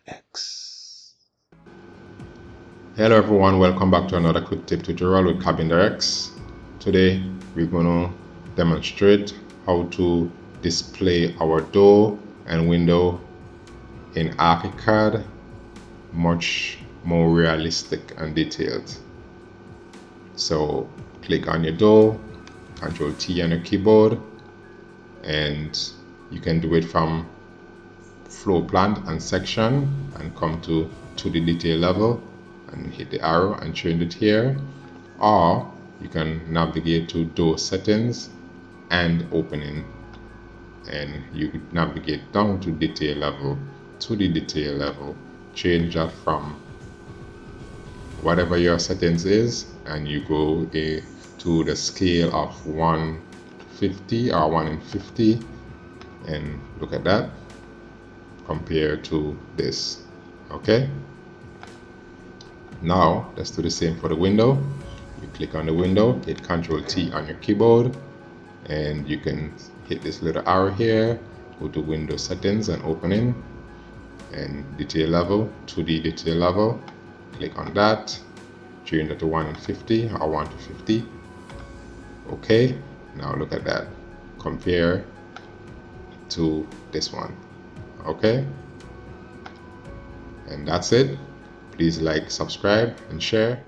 X. Hello everyone, welcome back to another quick tip tutorial with X. Today we're going to demonstrate how to display our door and window in Archicad much more realistic and detailed. So click on your door, Ctrl T on your keyboard, and you can do it from floor plan and section and come to the detail level and hit the arrow and change it here, or you can navigate to door settings and opening, and you could navigate down to detail level, change that from whatever your settings is, and you go to the scale of 150 or 1 in 50, and look at that compared to this. Okay, now let's do the same for the window. You click on the window, hit Ctrl T on your keyboard, and you can hit this little arrow here, go to window settings and opening, and detail level, 2D detail level, click on that, change it to 1 in 50 or 1 to 50. Okay, now look at that, compare to this one. Okay, and that's it. Please like, subscribe, and share.